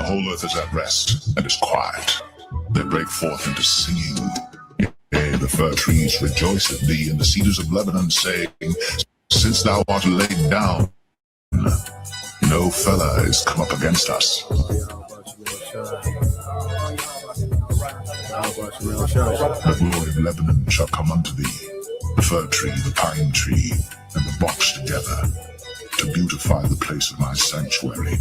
whole earth is at rest and is quiet. They break forth into singing. Yea, the fir trees rejoice at thee, and the cedars of Lebanon saying, since thou art laid down, no fellow is come up against us. The glory of Lebanon shall come unto thee, the fir tree, the pine tree, and the box together, to beautify the place of my sanctuary.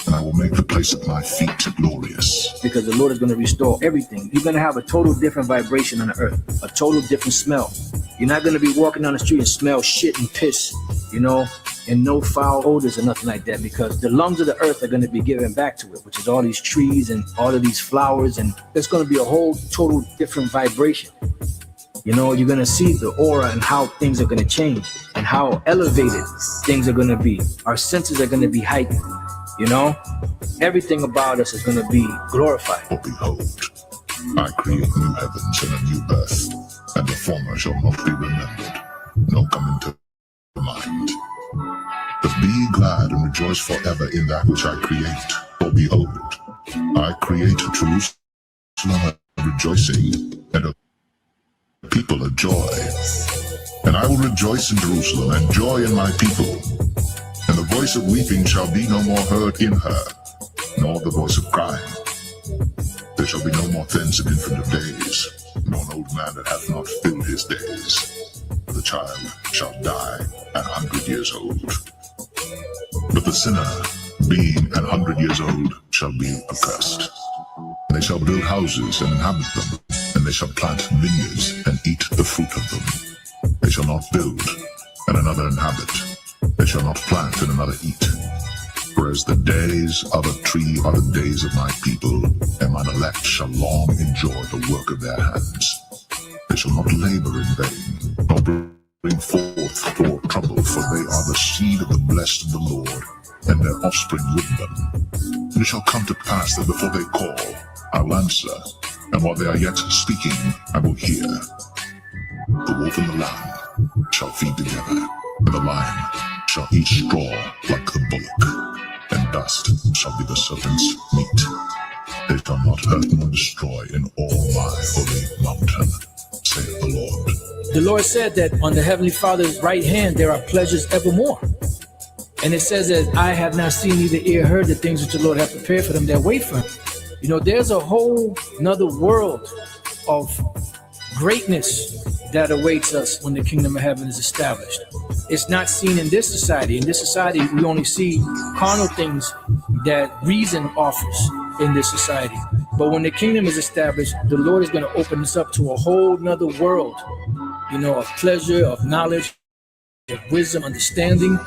And I will make the place of my feet glorious. Because the Lord is going to restore everything. You're going to have a total different vibration on the earth, a total different smell. You're not going to be walking down the street and smell shit and piss, and no foul odors or nothing like that, because the lungs of the earth are going to be given back to it, which is all these trees and all of these flowers, and it's going to be a whole total different vibration. You're going to see the aura and how things are going to change and how elevated things are going to be. Our senses are going to be heightened. Everything about us is going to be glorified. For behold, I create new heavens and a new earth, and the former shall not be remembered, nor come into mind. But be ye glad and rejoice forever in that which I create. For behold, I create Jerusalem a rejoicing, and a people a joy. And I will rejoice in Jerusalem, and joy in my people. And the voice of weeping shall be no more heard in her, nor the voice of crying. There shall be no more thence an infant of days, nor an old man that hath not filled his days. For the child shall die 100 years old. But the sinner, being 100 years old, shall be accursed. And they shall build houses and inhabit them, and they shall plant vineyards and eat the fruit of them. They shall not build, and another inhabit. They shall not plant and another eat. Whereas the days of a tree are the days of my people, and mine elect shall long enjoy the work of their hands. They shall not labor in vain, nor bring forth for trouble, for they are the seed of the blessed of the Lord, and their offspring with them. And it shall come to pass that before they call, I will answer, and while they are yet speaking, I will hear. The wolf and the lamb shall feed together, and the lion shall eat straw like the bullock, and dust shall be the serpent's meat. They shall not hurt nor destroy in all my holy mountain, saith the Lord. The Lord said that on the Heavenly Father's right hand there are pleasures evermore. And it says that I have not seen, neither ear heard the things which the Lord hath prepared for them that wait for him. There's a whole another world of greatness that awaits us when the kingdom of heaven is established. It's not seen in this society. In this society, we only see carnal things that reason offers in this society. But when the kingdom is established, the Lord is going to open us up to a whole nother world, of pleasure, of knowledge, of wisdom, understanding,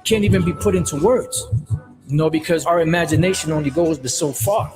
can't even be put into words, because our imagination only goes but so far.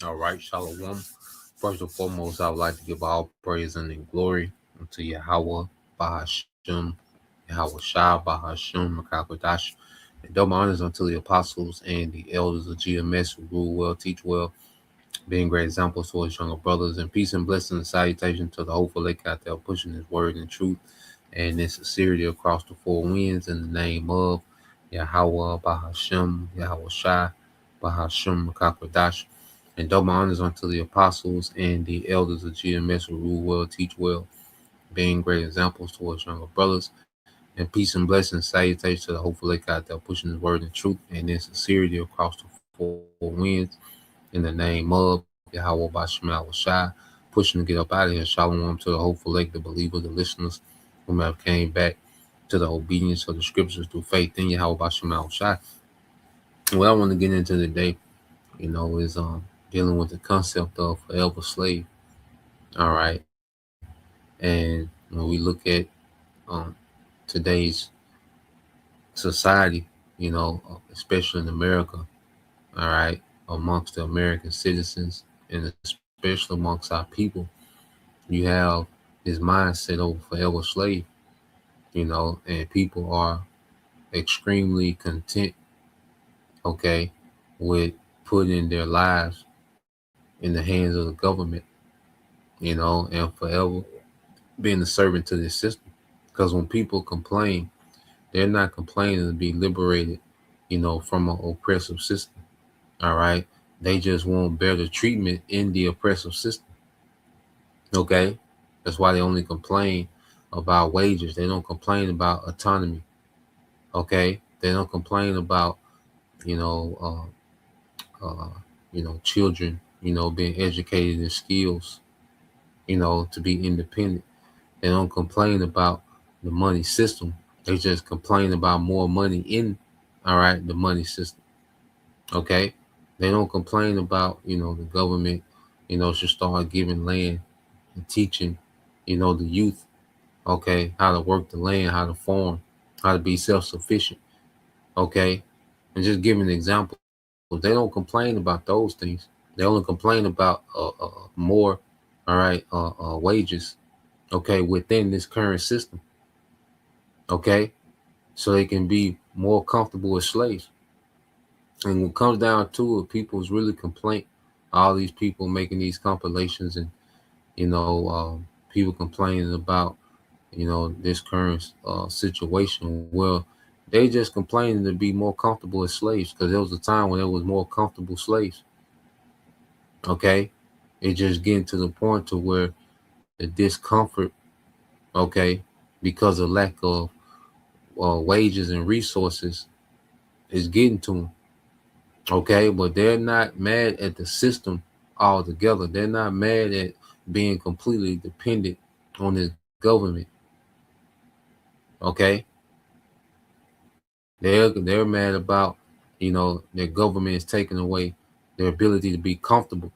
All right, Shalom. First and foremost, I would like to give all praise and glory unto Yahweh, Bahashem, Yahweh Shah, Bahashem, Makakodash, and double honors unto the apostles and the elders of GMS who rule well, teach well, being great examples to his younger brothers, and peace and blessing and salutation to the hopeful lake out there pushing his word and truth and in sincerity across the four winds in the name of Yahweh, Bahashem, Yahweh Shah, Bahashem, Makakodash. And double honors unto the apostles and the elders of GMS who rule well, teach well, being great examples towards younger brothers. And peace and blessings, salutations to the hopeful lake out there pushing his word and truth and in sincerity across the four winds in the name of Yahweh Bashem Yahweh Shai, pushing to get up out of here. Shalom to the hopeful lake, the believer, the listeners who have came back to the obedience of the scriptures through faith in Yahweh Bashem Yahweh Shai. What I want to get into today, is dealing with the concept of forever slave. All right. And when we look at today's society, especially in America, all right, amongst the American citizens and especially amongst our people, you have this mindset of forever slave, and people are extremely content, okay, with putting their lives in the hands of the government, and forever being a servant to this system. Because when people complain, they're not complaining to be liberated, from an oppressive system. All right. They just want better treatment in the oppressive system. Okay. That's why they only complain about wages. They don't complain about autonomy. Okay. They don't complain about, you know, children, being educated in skills, to be independent. They don't complain about the money system. They just complain about more money in, all right, the money system. Okay. They don't complain about, the government, should start giving land and teaching, the youth, okay, how to work the land, how to farm, how to be self-sufficient. Okay. And just giving examples. They don't complain about those things. They only complain about more, all right, wages, okay, within this current system. Okay. So they can be more comfortable as slaves. And when it comes down to it, people's really complaint. All these people making these compilations, and people complaining about this current situation. Well, they just complaining to be more comfortable as slaves, because there was a time when there was more comfortable slaves. Okay, it just getting to the point to where the discomfort, okay, because of lack of wages and resources, is getting to them. Okay, but they're not mad at the system altogether. They're not mad at being completely dependent on this government. Okay, they're mad about their government is taking away their ability to be comfortable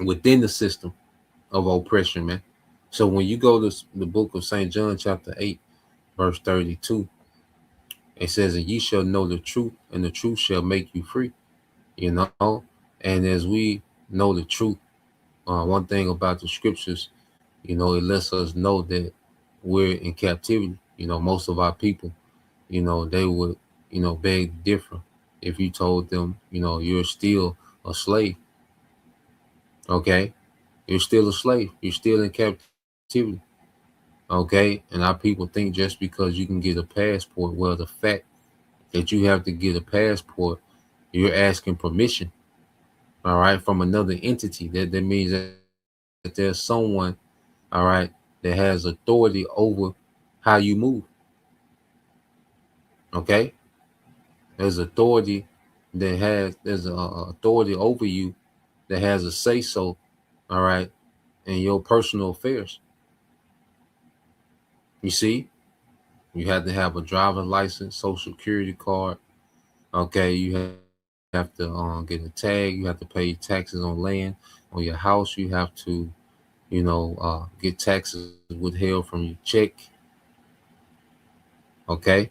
within the system of oppression, man. So when you go to the book of St. John, chapter 8, verse 32, it says, "And ye shall know the truth, and the truth shall make you free." You know, and as we know the truth, one thing about the scriptures, it lets us know that we're in captivity. Most of our people, they would, beg to differ if you told them, you're still a slave. Okay. You're still a slave. You're still in captivity. Okay. And our people think just because you can get a passport, well, the fact that you have to get a passport, you're asking permission, all right, from another entity. That means that there's someone, all right, that has authority over how you move. Okay. There's authority there's authority over you that has a say so, all right, in your personal affairs. You see, you have to have a driver's license, social security card. Okay, you have to get a tag. You have to pay taxes on land, on your house. You have to, get taxes withheld from your check. Okay,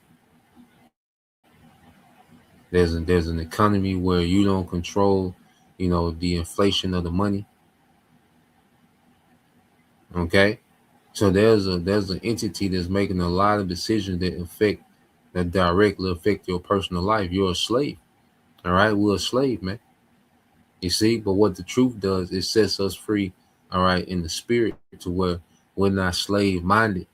there's an economy where you don't control, the inflation of the money. Okay, so there's an entity that's making a lot of decisions that directly affect your personal life. You're a slave. All right, we're a slave, man. You see, but what the truth does, it sets us free, all right, in the spirit, to where we're not slave minded,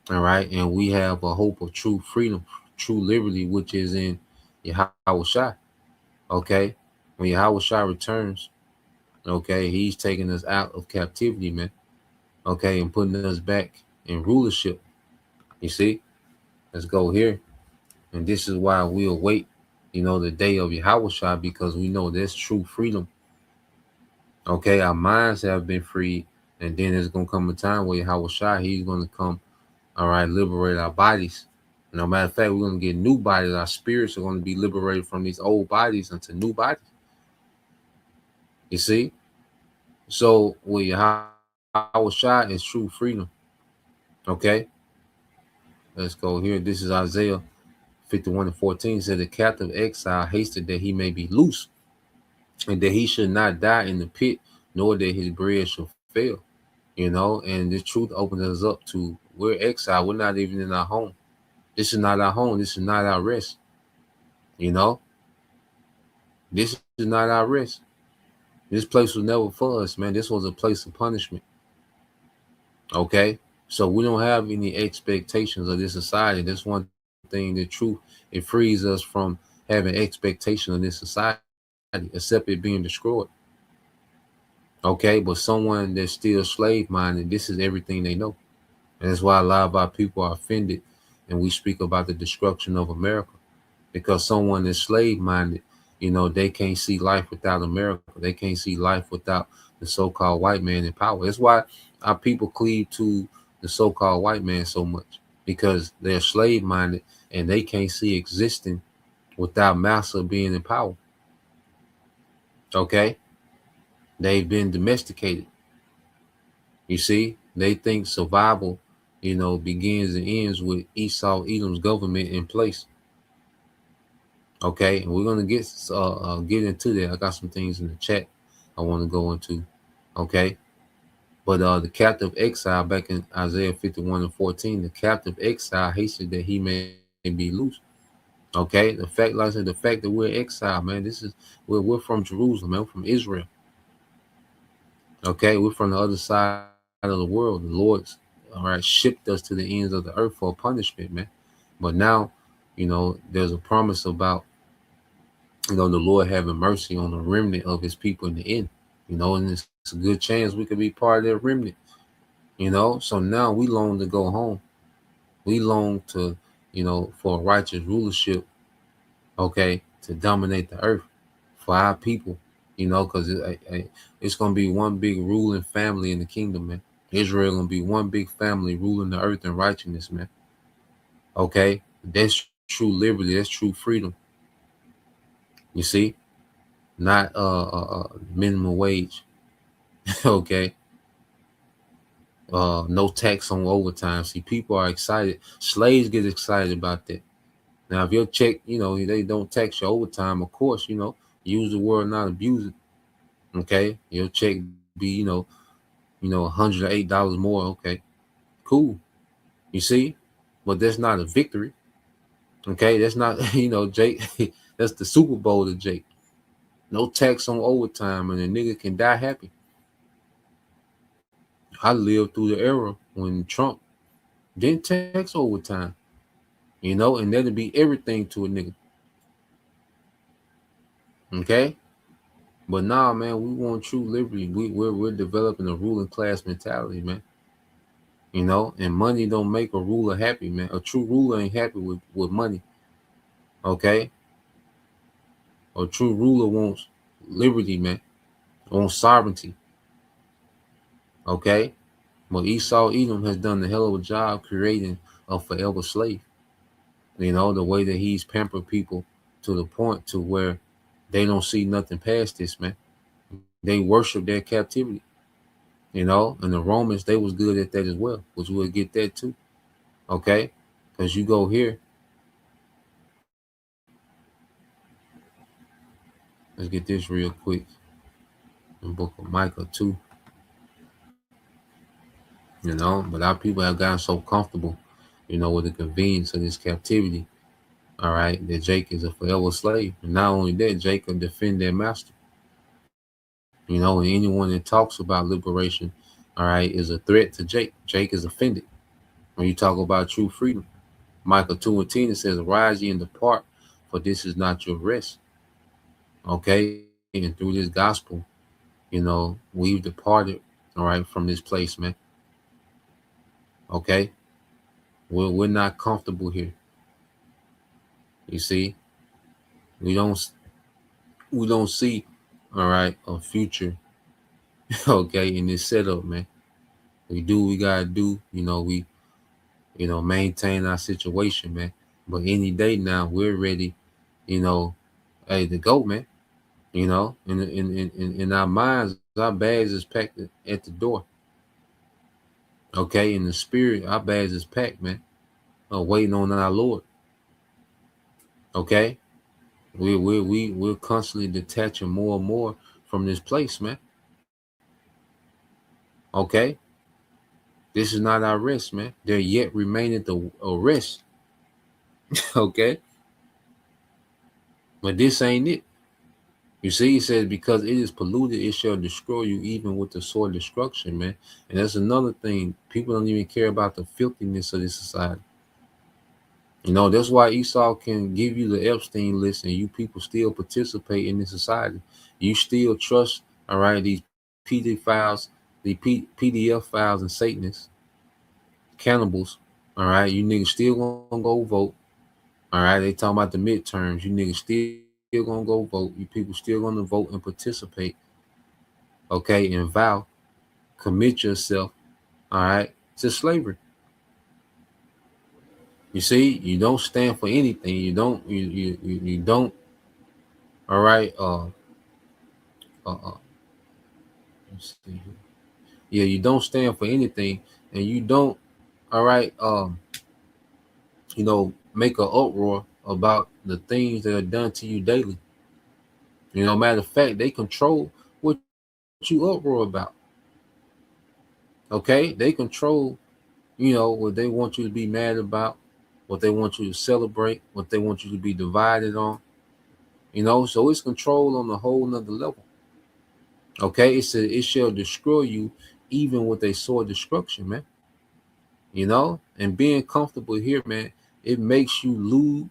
all right, and we have a hope of true freedom, true liberty, which is in Yahweh Shai. Okay, when Yahweh Shai returns, okay, he's taking us out of captivity, man. Okay, and putting us back in rulership. You see, let's go here, and this is why we await, the day of Yahweh Shai, because we know there's true freedom. Okay, our minds have been freed, and then there's gonna come a time where Yahweh Shai, he's gonna come, all right, liberate our bodies. No matter of fact, we're gonna get new bodies. Our spirits are gonna be liberated from these old bodies into new bodies. You see? So with Yahweh Shai is true freedom. Okay? Let's go here. This is Isaiah 51:14. It said, the captive exile hasted that he may be loose, and that he should not die in the pit, nor that his bread shall fail. And this truth opens us up to, we're exiled. We're not even in our home. This is not our home. This is not our rest. This is not our rest. This place was never for us, man. This was a place of punishment. Okay? So we don't have any expectations of this society. That's one thing, the truth, it frees us from having expectation of this society, except it being destroyed. Okay? But someone that's still slave-minded, this is everything they know. And that's why a lot of our people are offended, and we speak about the destruction of America. Because someone that's slave-minded, they can't see life without America. They can't see life without the so-called white man in power. That's why our people cleave to the so-called white man so much, because they're slave-minded and they can't see existing without massa being in power. Okay? They've been domesticated. You see, they think survival, begins and ends with Esau Edom's government in place. Okay, and we're gonna get into that. I got some things in the chat I want to go into. Okay, but the captive exile, back in Isaiah 51:14, the captive exile hasted that he may be loose. Okay, the fact, like I said, the fact that we're exiled, man, we're from Jerusalem, man, we're from Israel. Okay, we're from the other side of the world. The Lord's, all right, shipped us to the ends of the earth for punishment, man. But now, there's a promise about, the Lord having mercy on the remnant of his people in the end, and it's a good chance we could be part of that remnant, So now we long to go home. We long to, for a righteous rulership, okay, to dominate the earth for our people, because it's going to be one big ruling family in the kingdom, man. Israel going to be one big family ruling the earth in righteousness, man. Okay, that's true liberty. That's true freedom. You see, not minimum wage. Okay. No tax on overtime. See, people are excited. Slaves get excited about that. Now, if your check, they don't tax your overtime, of course, use the word, not abuse it. Okay. Your check be, $108 more. Okay. Cool. You see, but that's not a victory. Okay. That's not, Jake, that's the Super Bowl to Jake. No tax on overtime, and a nigga can die happy. I lived through the era when Trump didn't tax overtime, and that'd be everything to a nigga. Okay? But nah, man, we want true liberty. We're developing a ruling class mentality, man. And money don't make a ruler happy, man. A true ruler ain't happy with money. Okay? A true ruler wants liberty, man. Wants sovereignty. Okay? But Esau Edom has done a hell of a job creating a forever slave. The way that he's pampered people to the point to where they don't see nothing past this, man. They worship their captivity. And the Romans, they was good at that as well, which we'll get that too. Okay? Because you go here. Let's get this real quick. In the book of Micah 2. But our people have gotten so comfortable, with the convenience of this captivity, all right, that Jake is a forever slave. And not only that, Jake can defend their master. And anyone that talks about liberation, all right, is a threat to Jake. Jake is offended when you talk about true freedom. Micah 2:10 says, "Arise ye and depart, for this is not your rest." Okay, and through this gospel, we've departed, all right, from this place, man. Okay, we're not comfortable here. You see, we don't see, all right, a future, okay, in this setup, man. We do what we gotta do, we maintain our situation, man. But any day now, we're ready, hey, to go, man. In our minds, our bags is packed at the door. Okay, in the spirit, our bags is packed, man. waiting on our Lord. Okay, we're constantly detaching more and more from this place, man. Okay, this is not our rest, man. There yet remaineth a rest. Okay, but this ain't it. You see, it says, because it is polluted, it shall destroy you, even with the sword destruction, man. And that's another thing. People don't even care about the filthiness of this society. You know, that's why Esau can give you the Epstein list and you people still participate in this society. You still trust, all right, these PD files, the PDF files and Satanists, cannibals, all right. You niggas still gonna go vote. All right, they talking about the midterms. You niggas still gonna go vote. You people still gonna vote and participate. Okay, and vow, commit yourself, all right, to slavery. You see, you don't stand for anything. You don't. All right. Let's see here. Yeah, you don't stand for anything, and you don't. All right. Make an uproar about the things that are done to you daily. You know, matter of fact, they control what you uproar about. Okay, they control, what they want you to be mad about, what they want you to celebrate, what they want you to be divided on. So it's control on a whole nother level. Okay, it said it shall destroy you even with a sword destruction, man. And being comfortable here, man, it makes you lewd.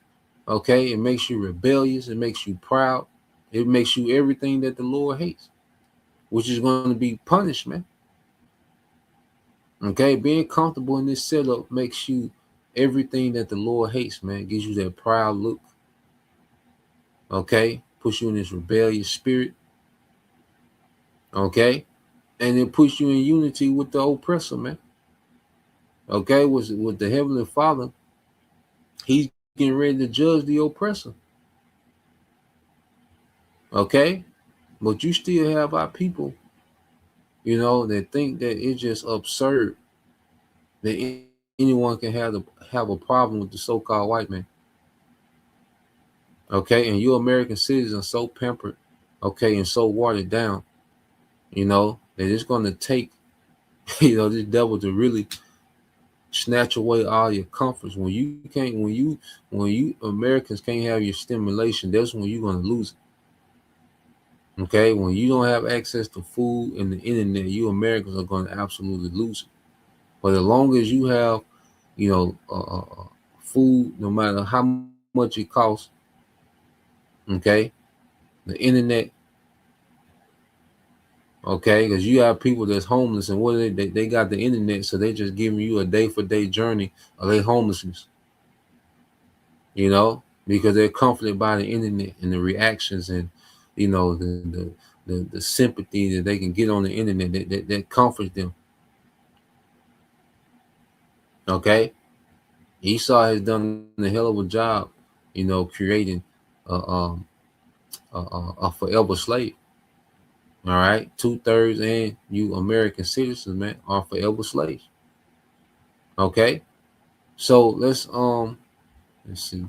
Okay, it makes you rebellious, it makes you proud, it makes you everything that the Lord hates, which is going to be punished, man. Okay, being comfortable in this setup makes you everything that the Lord hates, man. It gives you that proud look. Okay, puts you in this rebellious spirit. Okay, and it puts you in unity with the oppressor, man. Okay, with the Heavenly Father, He's getting ready to judge the oppressor. Okay, but you still have our people, that think that it's just absurd that anyone can have a problem with the so-called white man. Okay, and you American citizens so pampered, okay, and so watered down, that it's going to take, this devil to really snatch away all your comforts. When you Americans can't have your stimulation, that's when you're going to lose it. Okay, when you don't have access to food and the internet, you Americans are going to absolutely lose it. But as long as you have, food, no matter how much it costs, okay, the internet, okay, because you have people that's homeless, and what they got the internet, so they just giving you a day-for-day journey of their homelessness, because they're comforted by the internet and the reactions and the sympathy that they can get on the internet that comforts them. Okay, Esau has done a hell of a job, creating a forever slave. All right, 2/3 and you American citizens, man, are forever slaves. Okay, so let's see,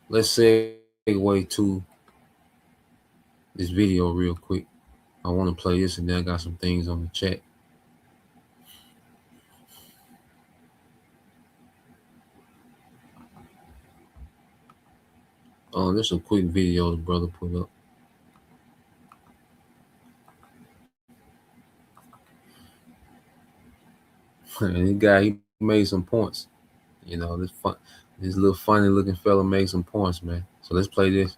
let's segue to this video real quick. I want to play this, and then I got some things on the chat. There's a quick video the brother put up. And the guy, he made some points. This little funny looking fella made some points, man. So let's play this.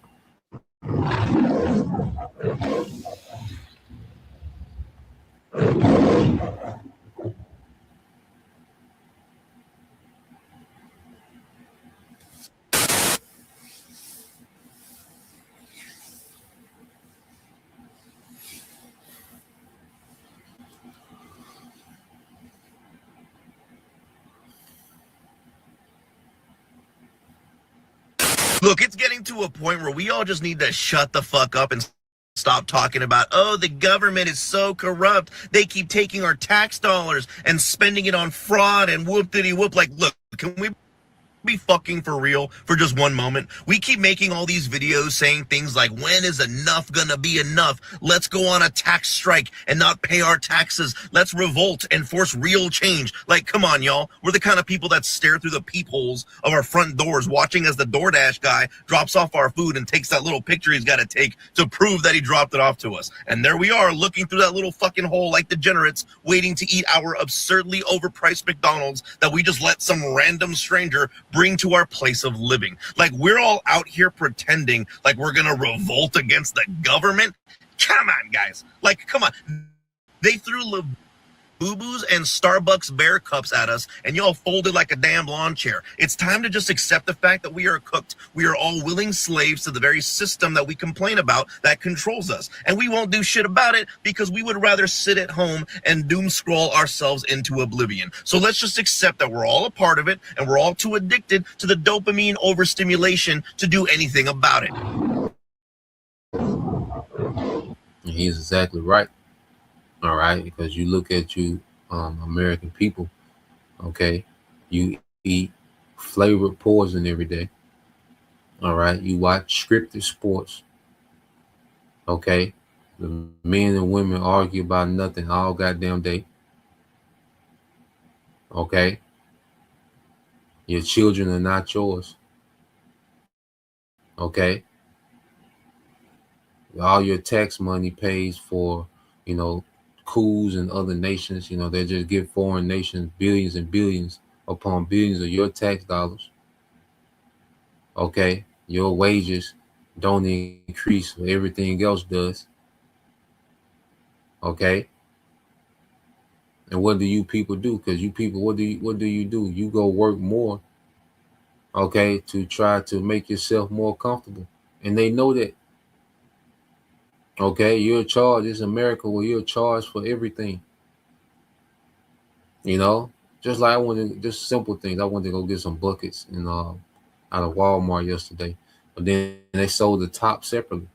Look, it's getting to a point where we all just need to shut the fuck up and stop talking about, oh, the government is so corrupt. They keep taking our tax dollars and spending it on fraud and whoop-diddy-whoop. Like, look, can we... be fucking for real for just one moment? We keep making all these videos saying things like, when is enough gonna be enough? Let's go on a tax strike and not pay our taxes. Let's revolt and force real change. Like, come on, y'all. We're the kind of people that stare through the peepholes of our front doors, watching as the DoorDash guy drops off our food and takes that little picture he's got to take to prove that he dropped it off to us. And there we are, looking through that little fucking hole like degenerates, waiting to eat our absurdly overpriced McDonald's that we just let some random stranger bring to our place of living. Like, we're all out here pretending like we're gonna revolt against the government. Come on, guys. Like, come on. They threw boo-boos and Starbucks bear cups at us, and y'all folded like a damn lawn chair. It's time to just accept the fact that we are cooked. We are all willing slaves to the very system that we complain about that controls us. And we won't do shit about it because we would rather sit at home and doom scroll ourselves into oblivion. So let's just accept that we're all a part of it, and we're all too addicted to the dopamine overstimulation to do anything about it. He's exactly right. All right, because you look at American people, okay, you eat flavored poison every day. All right, you watch scripted sports. Okay, the men and women argue about nothing all goddamn day. Okay, your children are not yours. Okay, all your tax money pays for, coups in other nations. They just give foreign nations billions and billions upon billions of your tax dollars. Okay, your wages don't increase when everything else does. Okay, and what do you people do? Because you people, what do you do? You go work more, okay, to try to make yourself more comfortable, and they know that. Okay, you're charged. It's America where you're charged for everything. Just like just simple things. I wanted to go get some buckets out of Walmart yesterday, but then they sold the top separately.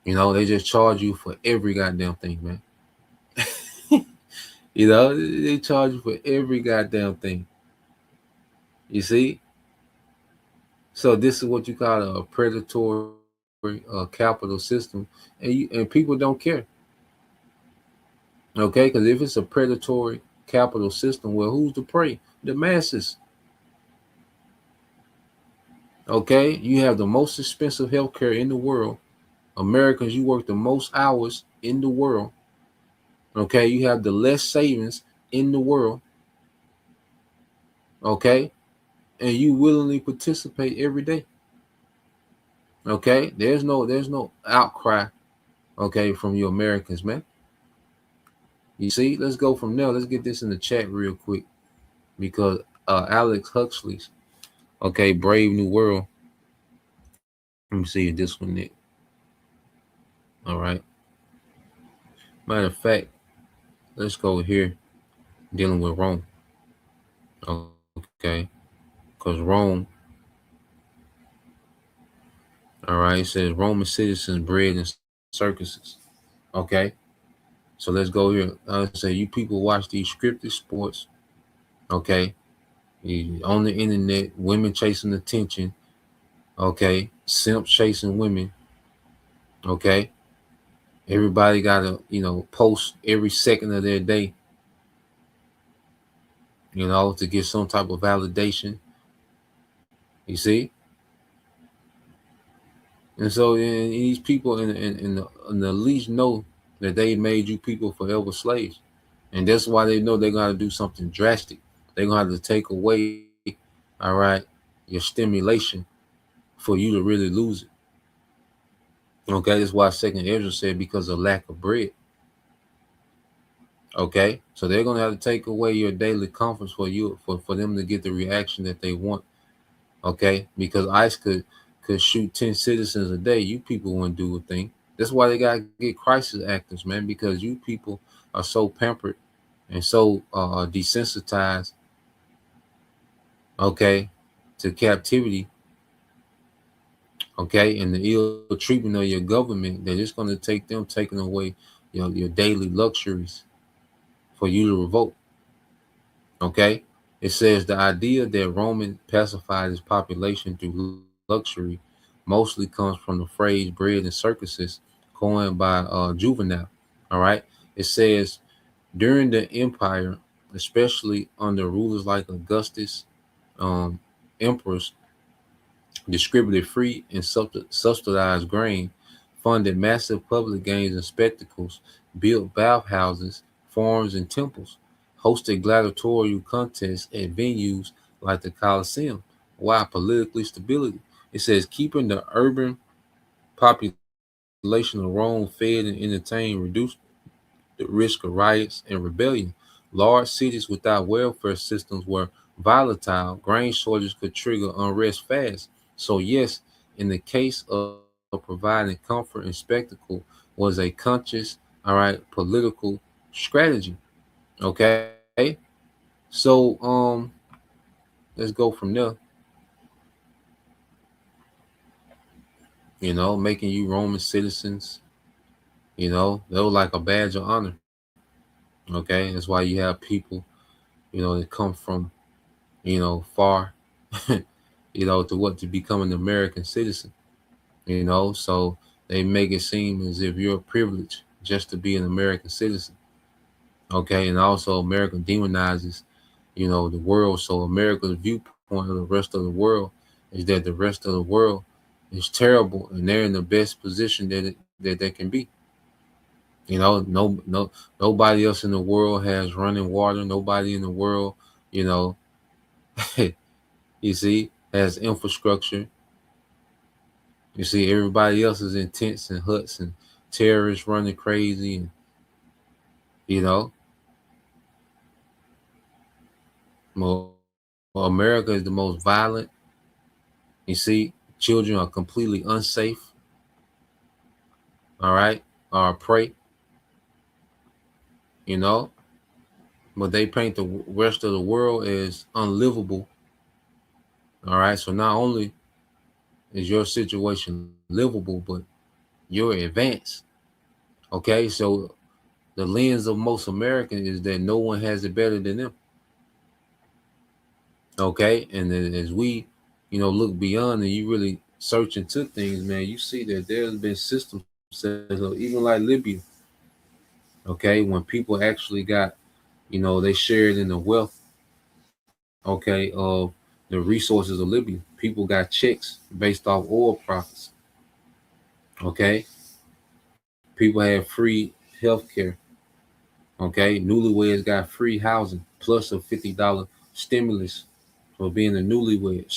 They just charge you for every goddamn thing, man. They charge you for every goddamn thing. You see? So this is what you call a predatory capital system, and people don't care. Okay, because if it's a predatory capital system, well, who's the prey? The masses. Okay, you have the most expensive healthcare in the world. Americans, you work the most hours in the world. Okay, you have the less savings in the world. Okay, and you willingly participate every day. Okay, there's no outcry, okay, from you Americans, man. You see, let's go from there. Let's get this in the chat real quick, because Alex Huxley's, okay, Brave New World. Let me see if this one it. All right. Matter of fact, let's go here, dealing with Rome. Okay, because Rome. All right, it says Roman citizens bred in circuses. Okay, so let's go here. I say you people watch these scripted sports. Okay, on the internet, women chasing attention. Okay, simps chasing women. Okay, everybody got to post every second of their day. To get some type of validation. You see. And so these people in the least know that they made you people forever slaves. And that's why they know they're going to do something drastic. They're going to have to take away, all right, your stimulation for you to really lose it. Okay, that's why 2nd Ezra said because of lack of bread. Okay, so they're going to have to take away your daily comforts for you, for them to get the reaction that they want. Okay, because ICE could shoot 10 citizens a day, you people wouldn't do a thing. That's why they got to get crisis actors, man, because you people are so pampered and so desensitized, okay, to captivity, okay, and the ill treatment of your government, that it's going to take them taking away your daily luxuries for you to revolt. Okay, It says the idea that Roman pacified his population through luxury mostly comes from the phrase bread and circuses coined by Juvenal. All right. It says during the empire, especially under rulers like Augustus, um, emperors distributed free and subsidized grain, funded massive public games and spectacles, built bathhouses, farms, and temples, hosted gladiatorial contests at venues like the Colosseum. Why? Politically stability. It says keeping the urban population of Rome fed and entertained reduced the risk of riots and rebellion. Large cities without welfare systems were volatile. Grain shortages could trigger unrest fast. So, yes, in the case of providing comfort and spectacle was a conscious, all right, political strategy. Okay. So let's go from there. Making you Roman citizens, they were like a badge of honor. Okay. That's why you have people, that come from, far, to become an American citizen, so they make it seem as if you're privileged just to be an American citizen. Okay. And also America demonizes, the world. So America's viewpoint of the rest of the world is that the rest of the world is terrible and they're in the best position that they can be. Nobody else in the world has running water. Nobody in the world, you know, you see, has infrastructure. You see, everybody else is in tents and huts and terrorists running crazy, and you know, well, America is the most violent. You see, children are completely unsafe. All right, are a prey. You know, but they paint the rest of the world as unlivable. All right, so not only is your situation livable, but you're advanced. Okay, so the lens of most Americans is that no one has it better than them. Okay, and then as we, look beyond and you really search into things, man, you see that there's been systems set up, even like Libya. Okay, when people actually got, they shared in the wealth, okay, of the resources of Libya. People got checks based off oil profits. Okay, people had free health care. Okay, newlyweds got free housing plus a $50 stimulus for being a newlywed.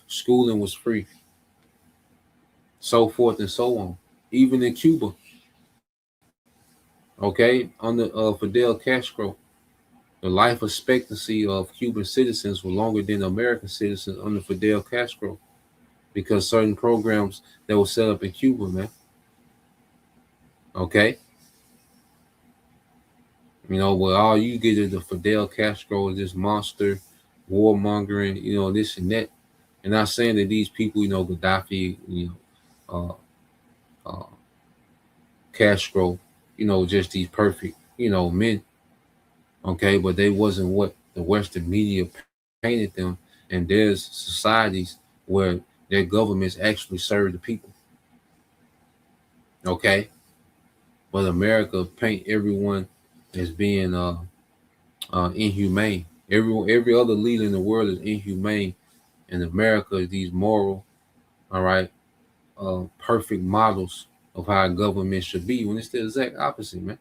Schooling was free, so forth and so on. Even in Cuba, okay, under Fidel Castro, the life expectancy of Cuban citizens were longer than American citizens under Fidel Castro because certain programs that were set up in Cuba, man. Okay, well, all you get is the Fidel Castro is this monster, warmongering, this and that. And not saying that these people, Gaddafi, uh, uh, Castro, just these perfect, men. Okay, but they wasn't what the Western media painted them. And there's societies where their governments actually serve the people. Okay, but America paint everyone as being inhumane. Every other leader in the world is inhumane, and America is these moral, all right, perfect models of how a government should be. When it's the exact opposite, man.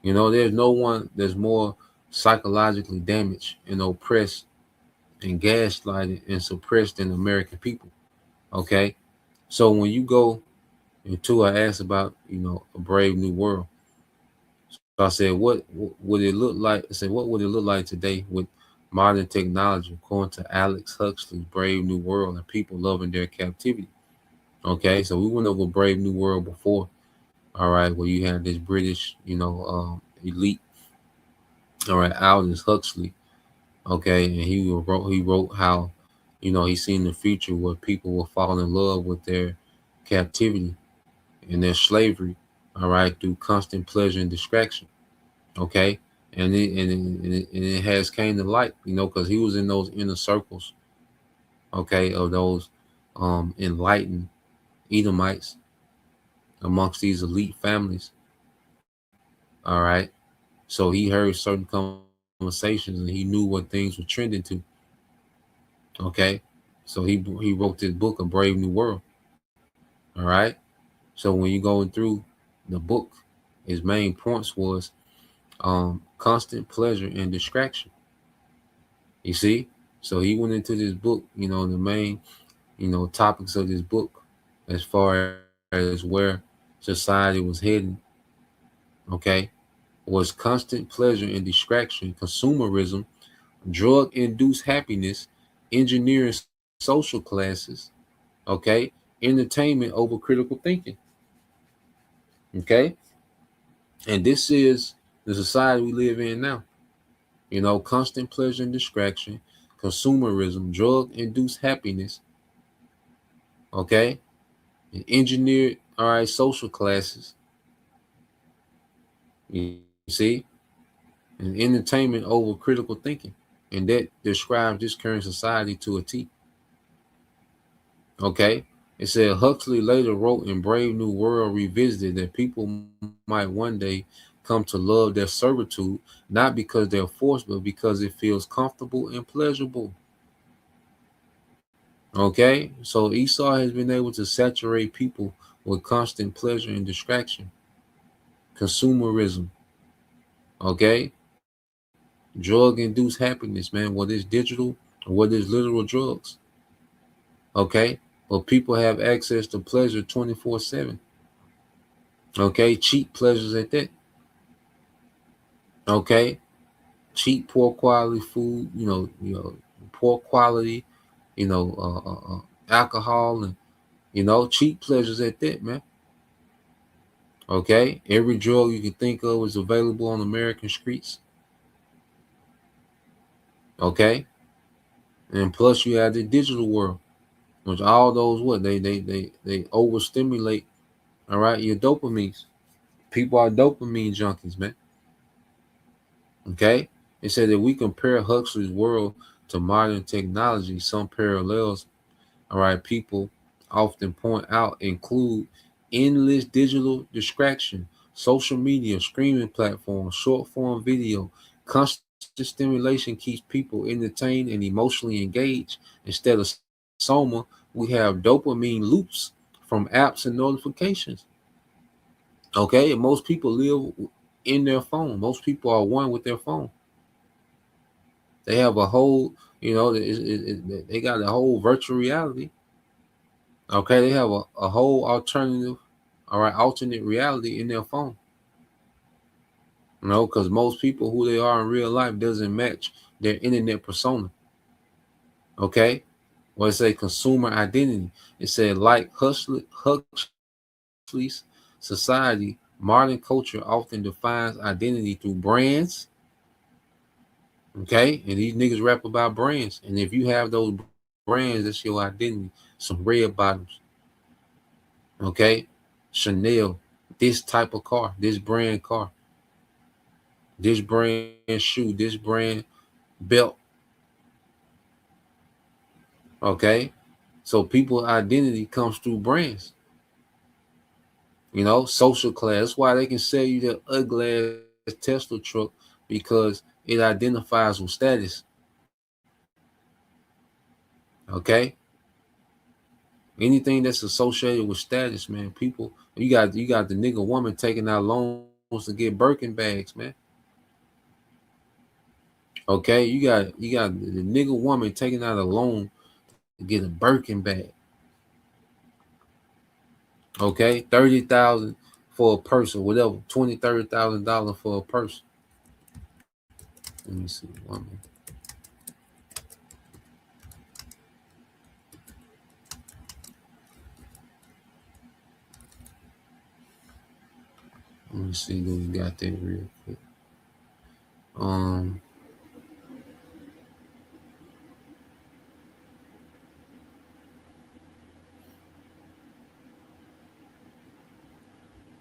There's no one that's more psychologically damaged and oppressed and gaslighted and suppressed than American people. Okay, so when you go into, I asked about, a brave new world. So I said, what would it look like? I said, what would it look like today with modern technology, according to Alex Huxley's Brave New World and people loving their captivity? Okay, so we went over Brave New World before. All right, where you had this British, elite. All right, Aldous Huxley. Okay, and he wrote how, he seen the future where people will fall in love with their captivity and their slavery. All right, through constant pleasure and distraction. Okay, and it has came to light, because he was in those inner circles, okay, of those enlightened Edomites amongst these elite families. All right. So he heard certain conversations and he knew what things were trending to. Okay. So he wrote this book, A Brave New World. All right. So when you're going through the book, his main points was constant pleasure and distraction. You see? So he went into this book, the main, topics of this book as far as where society was heading, okay, was constant pleasure and distraction, consumerism, drug-induced happiness, engineering social classes, okay, entertainment over critical thinking, okay? And this is the society we live in now. Constant pleasure and distraction, consumerism, drug-induced happiness, okay, and engineered, all right, social classes, you see, and entertainment over critical thinking. And that describes this current society to a T. Okay. It said Huxley later wrote in Brave New World Revisited that people might one day come to love their servitude, not because they're forced, but because it feels comfortable and pleasurable. Okay. So Esau has been able to saturate people with constant pleasure and distraction, consumerism. Okay. Drug-induced happiness, man, whether it's digital or whether it's literal drugs. Okay. But people have access to pleasure 24/7. Okay. Cheap pleasures at that. Okay. Cheap, poor quality food, poor quality, alcohol and, cheap pleasures at that, man. Okay. Every drug you can think of is available on American streets. Okay. And plus you have the digital world, which all those they overstimulate, all right, your dopamines. People are dopamine junkies, man. Okay. It said that we compare Huxley's world to modern technology. Some parallels, all right, people often point out include endless digital distraction, social media, streaming platforms, short form video, constant stimulation keeps people entertained and emotionally engaged. Instead of soma, we have dopamine loops from apps and notifications. Okay, and most people live in their phone. Most people are one with their phone. They have a whole, they got a whole virtual reality. Okay, they have a whole alternative, all right, alternate reality in their phone. Because most people who they are in real life doesn't match their internet persona. Okay, well, it say consumer identity. It said like Huxley's society, modern culture often defines identity through brands. Okay, and these niggas rap about brands, and if you have those brands, that's your identity. Some red bottoms. Okay, Chanel, this type of car, this brand car, this brand shoe, this brand belt. Okay, so people's identity comes through brands. Social class. That's why they can sell you that ugly ass Tesla truck, because it identifies with status. Okay, anything that's associated with status, man. People, you got the nigga woman taking out loans to get Birkin bags, man. Okay, you got the nigga woman taking out a loan to get a Birkin bag. Okay, 30,000 for a purse or whatever, $20,000-$30,000 for a purse. Let me see, woman. Let me see who we got there real quick.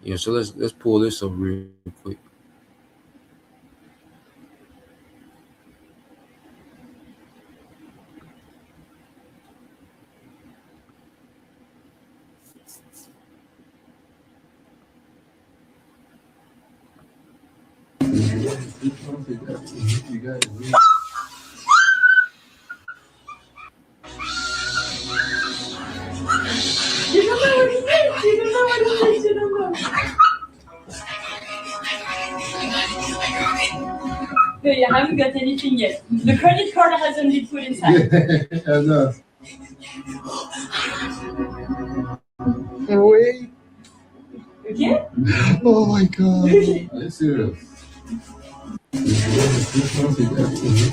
Yeah, so let's pull this up real quick. You don't know what it is. You don't know what it is. You don't know. Good, you haven't got anything yet. The credit card hasn't been put inside. I know. Wait. Okay? Oh my god. Are you serious?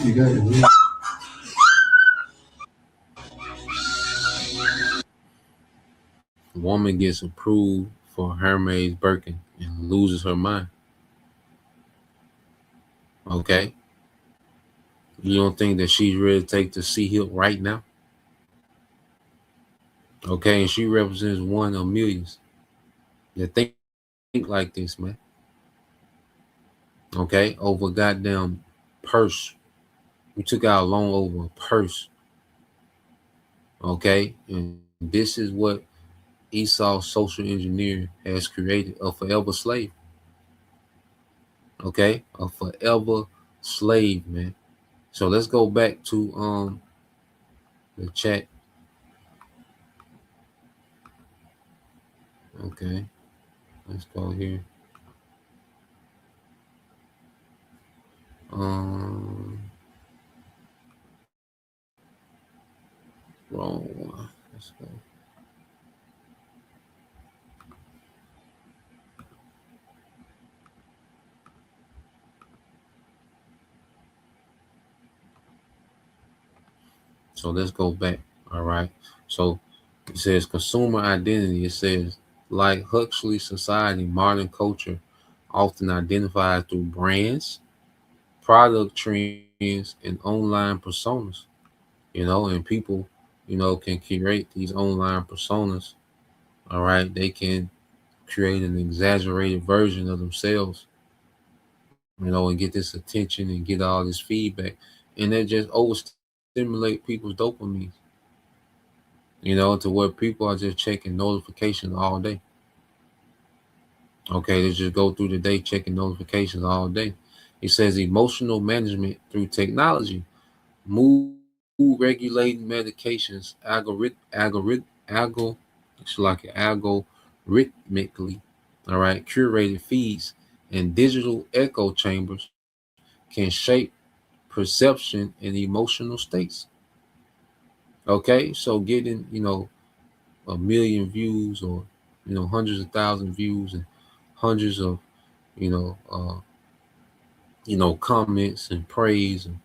You got it. Woman gets approved for Hermes Birkin and loses her mind. Okay? You don't think that she's ready to take the C hill right now? Okay, and she represents one of millions that think like this, man. Okay, over a goddamn purse. We took out a loan over a purse. Okay, and this is what Esau's social engineering has created: a forever slave. Okay, a forever slave, man. So let's go back to the chat. Okay, let's go here. Wrong one. Let's go. So let's go back. All right. So it says consumer identity. It says, like Huxley society, modern culture often identified through brands, product trends, and online personas. And people, can curate these online personas. All right. They can create an exaggerated version of themselves, and get this attention and get all this feedback. And that just overstimulate people's dopamine, to where people are just checking notifications all day. Okay, they just go through the day checking notifications all day. It says emotional management through technology, mood regulating medications, algorithmically, all right, curated feeds and digital echo chambers can shape perception and emotional states. Okay, so getting, a million views or, hundreds of thousand views and hundreds of, you know, uh, comments and praise and,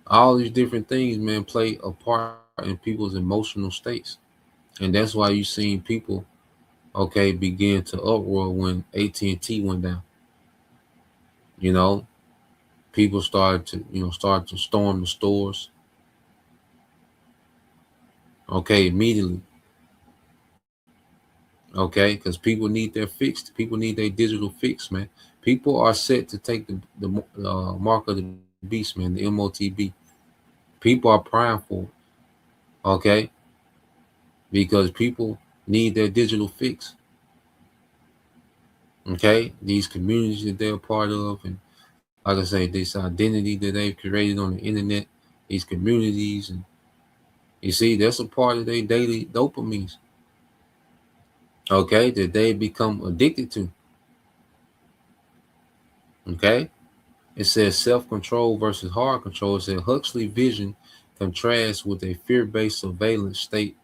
all these different things, man, play a part in people's emotional states. And that's why you seen people, okay, begin to uproar when AT&T went down. People started to storm the stores. Okay, immediately. Okay, because people need their fix. People need their digital fix, man. People are set to take the mark of the beast, man, the MOTB. People are primed for it. Okay, because people need their digital fix. Okay, these communities that they're a part of, and like I say, this identity that they've created on the internet, these communities, and you see, that's a part of their daily dopamines. Okay, that they become addicted to. Okay, it says self-control versus hard control. It says Huxley vision contrasts with a fear-based surveillance state,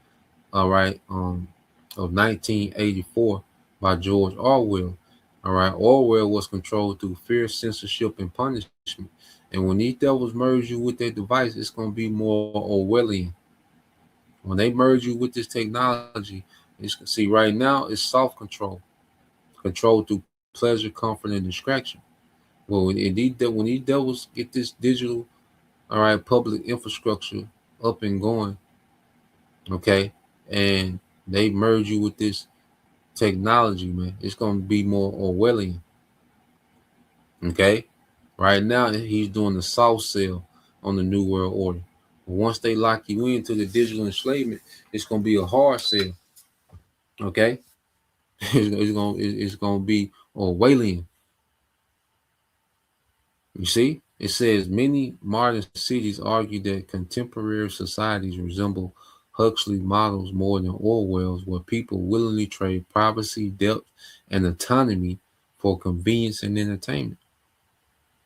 all right, of 1984 by George Orwell. All right, Orwell was controlled through fear, censorship, and punishment. And when these devils merge you with that device, it's going to be more Orwellian. When they merge you with this technology, see, right now it's soft control, control through pleasure, comfort, and distraction. Well, when these devils get this digital, all right, public infrastructure up and going, okay, and they merge you with this technology, man, it's going to be more Orwellian. Okay, right now he's doing the soft sell on the New World Order. But once they lock you into the digital enslavement, it's going to be a hard sell. Okay, It's gonna be Orwellian. You see, it says many modern cities argue that contemporary societies resemble Huxley models more than Orwell's, where people willingly trade privacy, depth, and autonomy for convenience and entertainment.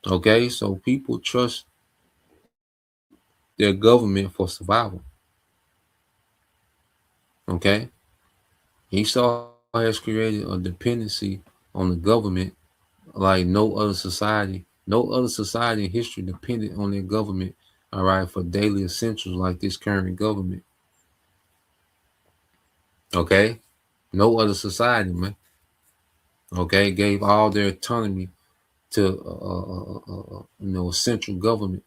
Okay, so people trust their government for survival. Okay, Esau has created a dependency on the government like no other society. No other society in history depended on their government, all right, for daily essentials like this current government. Okay, no other society, man. Okay, gave all their autonomy to a central government.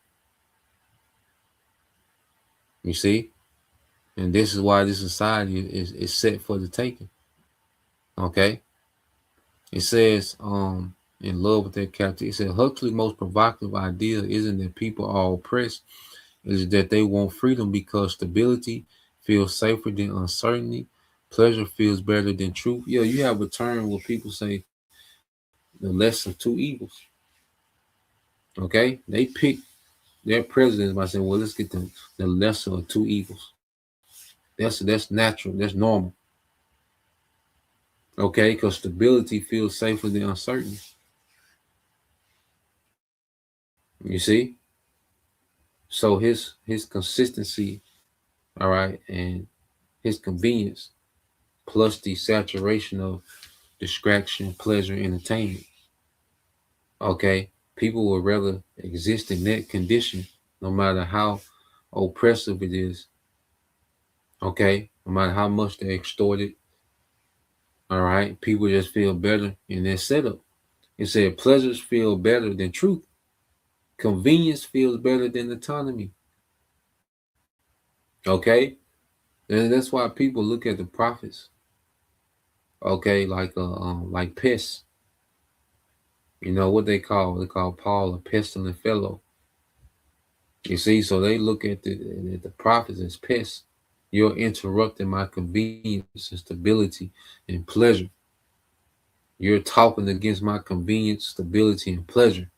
You see, and this is why this society is set for the taking. Okay, it says in love with their captivity. It said Huxley's most provocative idea isn't that people are oppressed, is that they want freedom because stability feels safer than uncertainty. Pleasure feels better than truth. Yeah, you have a term where people say the lesser of two evils. Okay, they pick their presidents by saying, "Well, let's get the lesser of two evils." That's natural. That's normal. Okay, because stability feels safer than uncertainty. You see, so his consistency, all right, and his convenience, plus the saturation of distraction, pleasure, entertainment. Okay, people would rather exist in that condition, no matter how oppressive it is. Okay, no matter how much they extort it. All right, people just feel better in their setup. It said pleasures feel better than truth. Convenience feels better than autonomy. Okay, and that's why people look at the prophets. Okay, like pests. You know what they call? They call Paul a pestilent fellow. You see, so they look at the prophets as pests. You're interrupting my convenience and stability and pleasure. You're talking against my convenience, stability, and pleasure.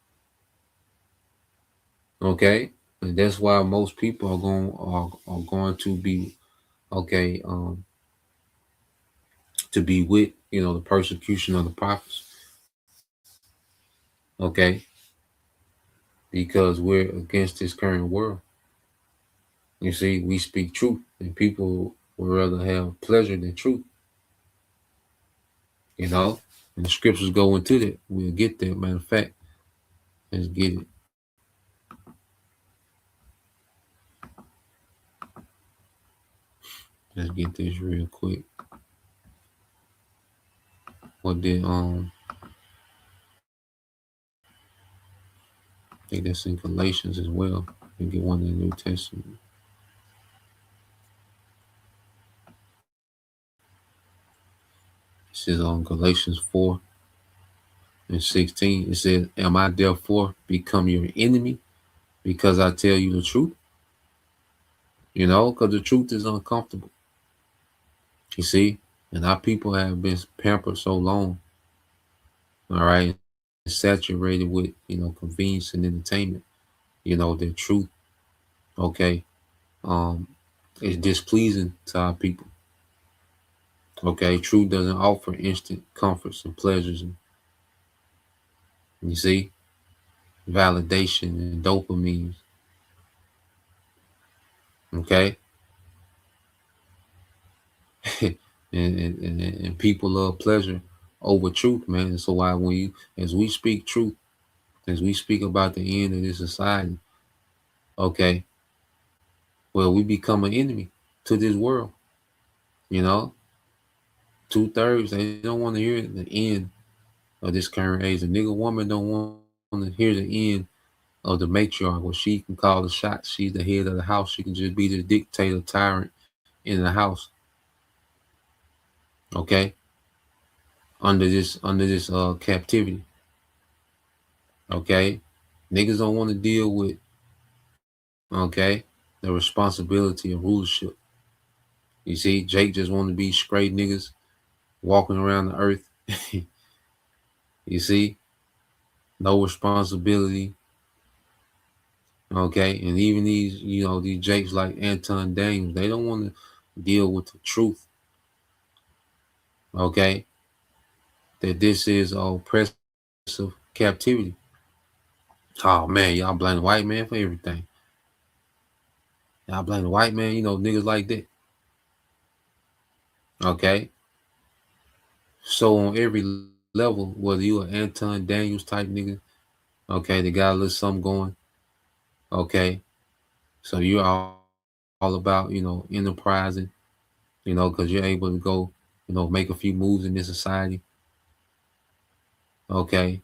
Okay, and that's why most people are going to be okay to be with the persecution of the prophets. Okay, because we're against this current world. You see, we speak truth, and people would rather have pleasure than truth. And the scriptures go into that. We'll get there. Matter of fact, let's get it. Let's get this real quick. What did I think that's in Galatians as well. You get one in the New Testament. This is on Galatians 4:16. It says, "Am I therefore become your enemy because I tell you the truth?" Because the truth is uncomfortable. You see, and our people have been pampered so long. All right, saturated with convenience and entertainment. The truth. Okay, is displeasing to our people. Okay, truth doesn't offer instant comforts and pleasures, and you see, validation and dopamine. Okay, and people love pleasure over truth, man. And so why as we speak truth, as we speak about the end of this society, okay, well, we become an enemy to this world. 2/3 they don't want to hear the end of this current age. A nigga woman don't want to hear the end of the matriarch, where she can call the shots. She's the head of the house. She can just be the dictator, tyrant in the house. Okay, under this captivity. Okay, niggas don't want to deal with the responsibility of rulership. You see, Jake just want to be straight niggas. walking around the earth. You see, no responsibility. Okay, and even these, these jakes like Anton Daniels, they don't want to deal with the truth. Okay, that this is oppressive captivity. Oh man, y'all blame the white man for everything. Y'all blame the white man, niggas like that. Okay, so on every level, whether you an Anton Daniels type nigga, okay, they got a little something going. Okay, so you're all about, enterprising, because you're able to go, make a few moves in this society. Okay,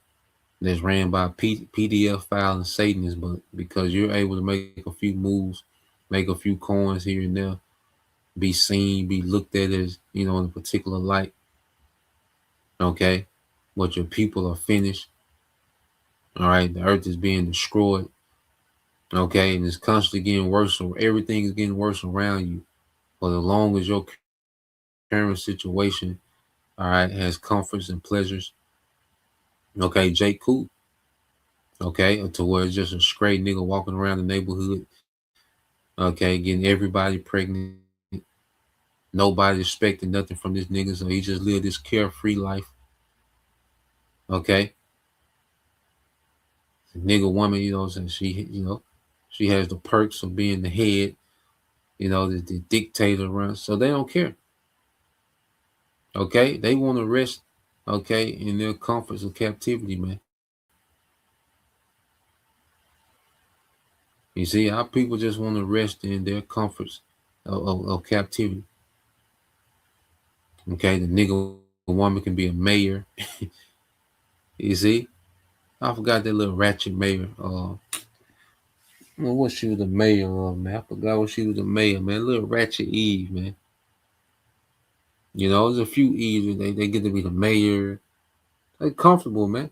that's ran by PDF file and Satanists, but because you're able to make a few moves, make a few coins here and there, be seen, be looked at as, in a particular light. Okay, but your people are finished. All right, the earth is being destroyed. Okay, and it's constantly getting worse. So everything is getting worse around you. But as long as your current situation, all right, has comforts and pleasures. Okay, Jake cool. Okay, to where it's just a straight nigga walking around the neighborhood. Okay, getting everybody pregnant. Nobody expecting nothing from this nigga, so he just lived this carefree life. Okay, nigga woman, she has the perks of being the head. The dictator runs, so they don't care. Okay, they want to rest. Okay, in their comforts of captivity, man. You see, our people just want to rest in their comforts of captivity. Okay, the nigga woman can be a mayor. You see, I forgot that little ratchet mayor. What she was the mayor of, man? I forgot what she was the mayor, man. Little ratchet Eve, man. There's a few Eves. They get to be the mayor. They comfortable, man.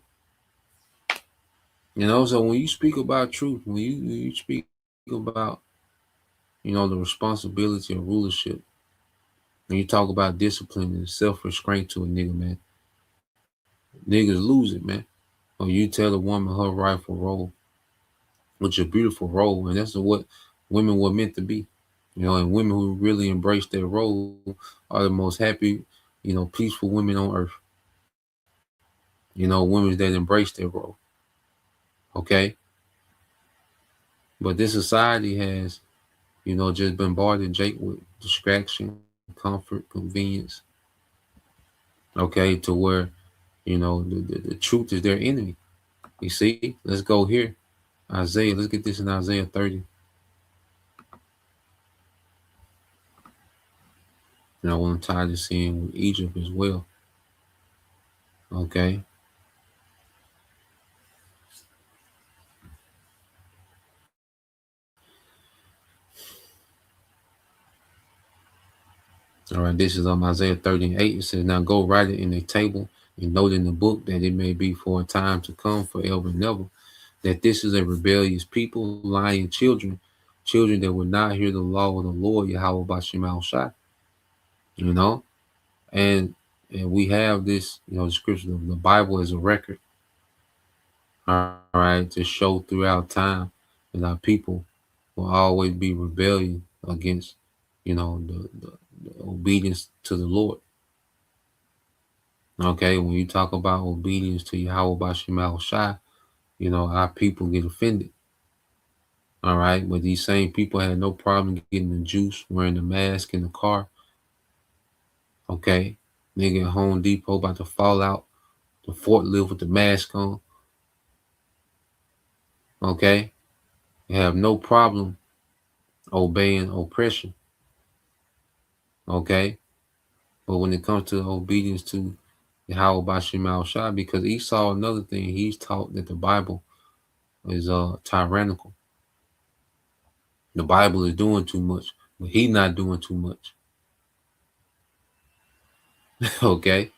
So when you speak about truth, when you speak about, the responsibility of rulership, when you talk about discipline and self-restraint to a nigga, man, niggas lose it, man. Or you tell a woman her rightful role, which is a beautiful role, and that's what women were meant to be. And women who really embrace their role are the most happy, peaceful women on earth. Women that embrace their role. Okay? But this society has, just bombarded Jake with distraction, comfort, convenience. Okay, to where, the truth is their enemy. You see? Let's go here. Isaiah, let's get this in Isaiah 30. And I want to tie this in with Egypt as well. Okay. All right, this is Isaiah 38. It says, now go write it in a table and note in the book that it may be for a time to come, forever and ever, that this is a rebellious people, lying children that would not hear the law of the Lord, Yahweh Bashem Al Shai. And we have this, the scripture of the Bible as a record. All right, to show throughout time that our people will always be rebellion against, the obedience to the Lord. Okay, when you talk about obedience to Yahweh Bashem Al Shai, our people get offended. All right, but these same people had no problem getting the juice, wearing the mask in the car. Okay, nigga at Home Depot about to fall out, the forklift with the mask on. Okay, you have no problem obeying oppression. Okay, but when it comes to obedience to Yahweh Bashem Al Shai, because Esau, another thing, he's taught that the Bible is tyrannical. The Bible is doing too much, but he's not doing too much. Okay.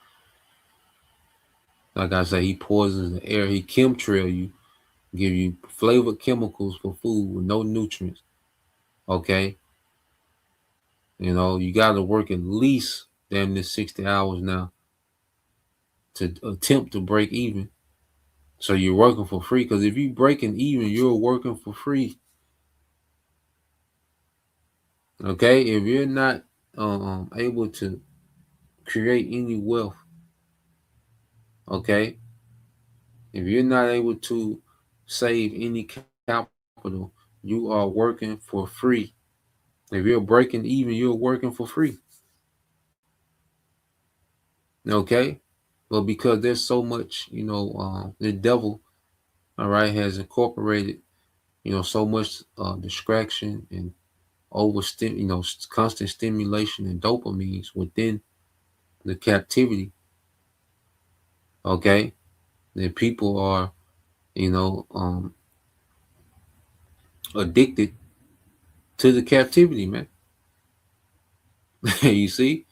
Like I say, he poisons the air. He chemtrail you, give you flavored chemicals for food with no nutrients. Okay. You got to work at least damn near 60 hours now to attempt to break even. So you're working for free. Because if you're breaking even, you're working for free. Okay? If you're not able to create any wealth, okay? If you're not able to save any capital, you are working for free. If you're breaking even, you're working for free. Okay? But because there's so much, the devil, all right, has incorporated, so much distraction and constant stimulation and dopamines within the captivity. Okay? That people are, addicted to the captivity, man. You see?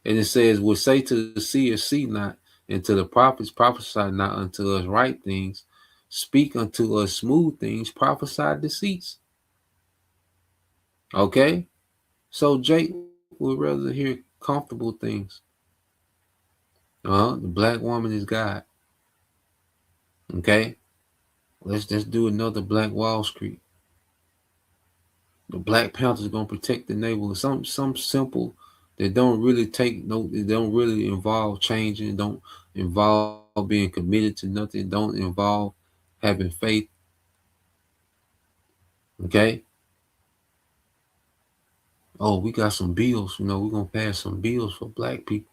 And it says, "Will say to the seer, see not, and to the prophets, prophesy not unto us right things, speak unto us smooth things, prophesy deceits." Okay? So Jake would rather hear comfortable things. The black woman is God. Okay? Let's just do another Black Wall Street. The Black Panther's gonna protect the neighborhood. Some simple that don't really they don't really involve changing, don't involve being committed to nothing, don't involve having faith. Okay. Oh, we got some bills, we're gonna pass some bills for black people.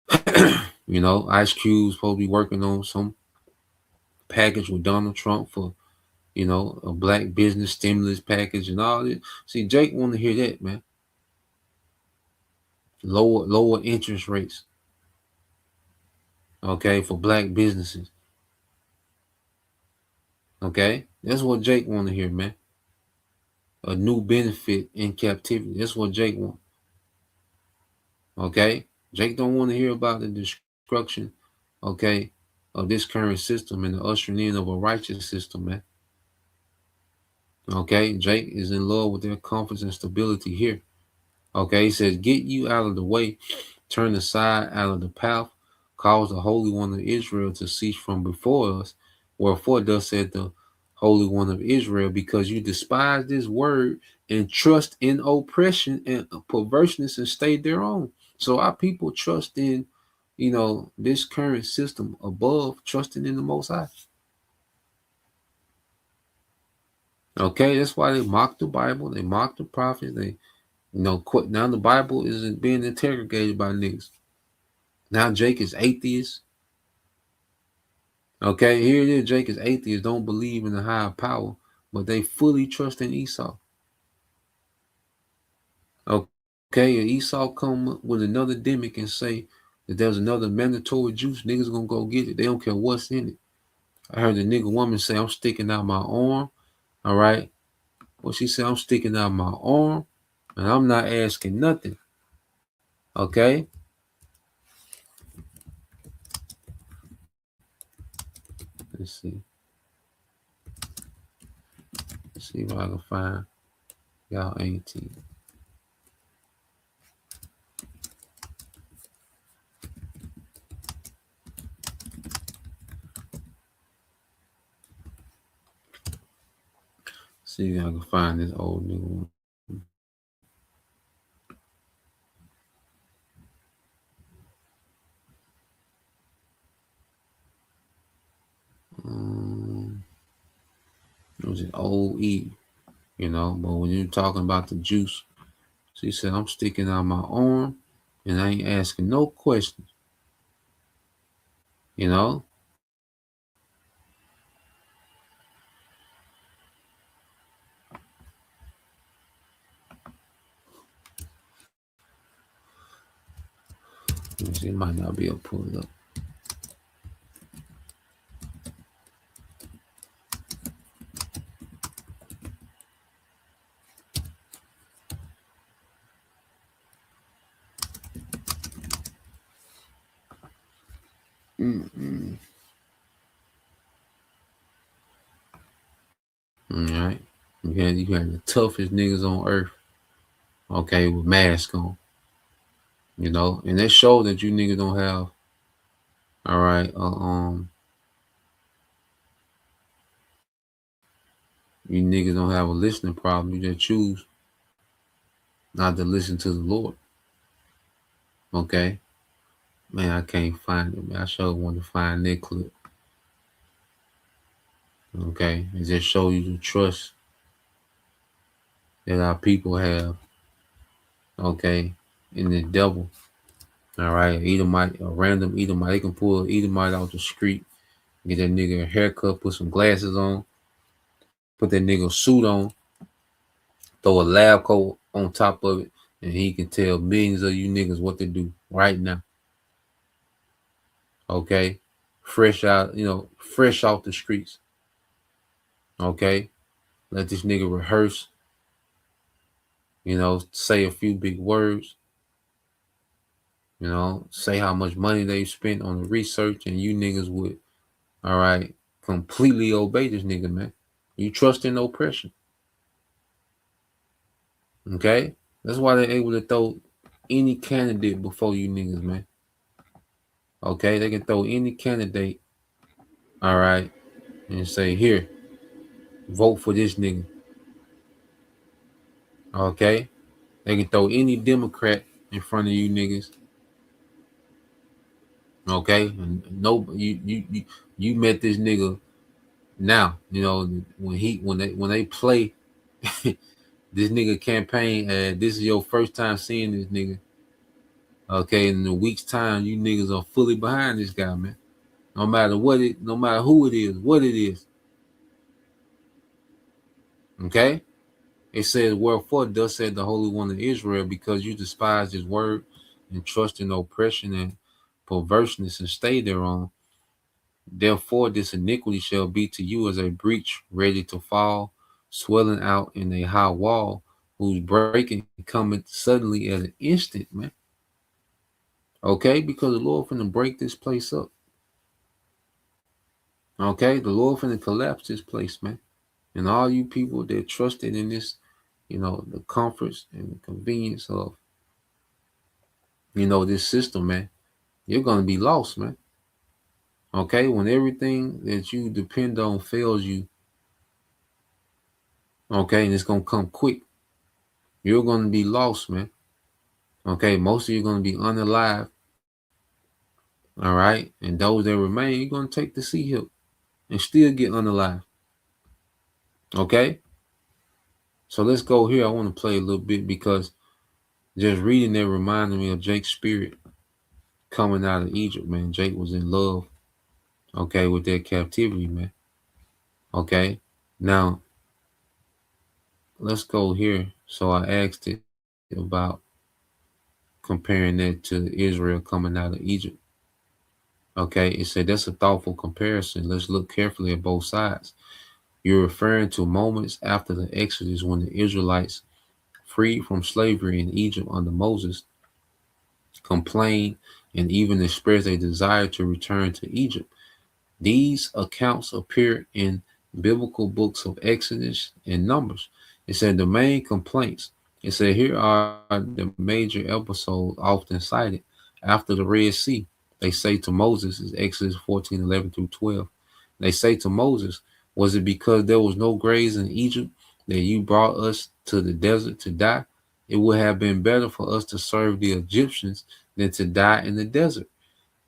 Ice Cube's supposed to be working on some package with Donald Trump for, a black business stimulus package and all this. See, Jake want to hear that, man. Lower interest rates. Okay, for black businesses. Okay, that's what Jake want to hear, man. A new benefit in captivity. That's what Jake want. Okay, Jake don't want to hear about the destruction, okay, of this current system and the ushering in of a righteous system, man. Okay, Jake is in love with their comforts and stability here. Okay, he says, "Get you out of the way, turn aside out of the path, cause the Holy One of Israel to cease from before us. Wherefore thus said the Holy One of Israel, because you despise this word and trust in oppression and perverseness and stay thereon." So our people trust in, this current system above trusting in the Most High. Okay, that's why they mock the Bible, they mock the prophets, they now the Bible isn't being interrogated by niggas. Now Jake is atheist. Okay, here it is. Jake is atheist, don't believe in the higher power, but they fully trust in Esau. Okay, and Esau come up with another gimmick and say that there's another mandatory juice, niggas gonna go get it. They don't care what's in it. I heard the nigga woman say, "I'm sticking out my arm." All right. Well, she said, "I'm sticking out my arm and I'm not asking nothing." Okay. Let's see. Let's see if I can find y'all 18. See if I can find this old nigga one. It was an old E, but when you're talking about the juice, she said, "I'm sticking out my arm and I ain't asking no questions." You know? Let me see, it might not be able to pull it up. All right. You had the toughest niggas on earth. Okay, with masks on. You know, and that show that you niggas don't have, all right, you niggas don't have a listening problem. You just choose not to listen to the Lord. Okay? Man, I can't find it, man. I sure want to find that clip. Okay? It just show you the trust that our people have, okay, in the devil. All right, Edomite, a random Edomite, they can pull an Edomite out the street, get that nigga a haircut, put some glasses on, put that nigga a suit on, throw a lab coat on top of it, and he can tell millions of you niggas what to do right now. Okay, fresh out, fresh off the streets. Okay, let this nigga rehearse, say a few big words, say how much money they spent on the research, and you niggas would, all right, completely obey this nigga, man. You trust in oppression. Okay? That's why they're able to throw any candidate before you niggas, man. Okay? They can throw any candidate, all right, and say, here, vote for this nigga. Okay? They can throw any Democrat in front of you niggas. Okay? And no, you met this nigga now, when they play this nigga campaign, this is your first time seeing this nigga. Okay, in a week's time, you niggas are fully behind this guy, man. No matter who it is, what it is. Okay? It says, wherefore thus said the Holy One of Israel, because you despise his word and trust in oppression and perverseness and stay thereon. Therefore this iniquity shall be to you as a breach ready to fall, swelling out in a high wall, whose breaking cometh suddenly at an instant, man. Okay, because the Lord finna break this place up. Okay, the Lord finna collapse this place, man. And all you people that trusted in this, the comforts and the convenience of, this system, man, you're gonna be lost, man. Okay, when everything that you depend on fails you, okay, and it's gonna come quick, you're gonna be lost, man. Okay, most of you are gonna be unalive. All right, and those that remain, you're gonna take the sea hill and still get unalive. Okay, so let's go here. I want to play a little bit because just reading that reminded me of Jake's spirit coming out of Egypt, man. Jake was in love, okay, with that captivity, man. Okay, now let's go here. So I asked it about comparing that to Israel coming out of Egypt. Okay, it said that's a thoughtful comparison. Let's look carefully at both sides. You're referring to moments after the Exodus when the Israelites, freed from slavery in Egypt under Moses, complained and even expressed a desire to return to Egypt. These accounts appear in biblical books of Exodus and Numbers. It said the main complaints. It said here are the major episodes often cited. After the Red Sea, they say to Moses, is Exodus 14:11-12. They say to Moses, was it because there was no graves in Egypt that you brought us to the desert to die? It would have been better for us to serve the Egyptians than to die in the desert.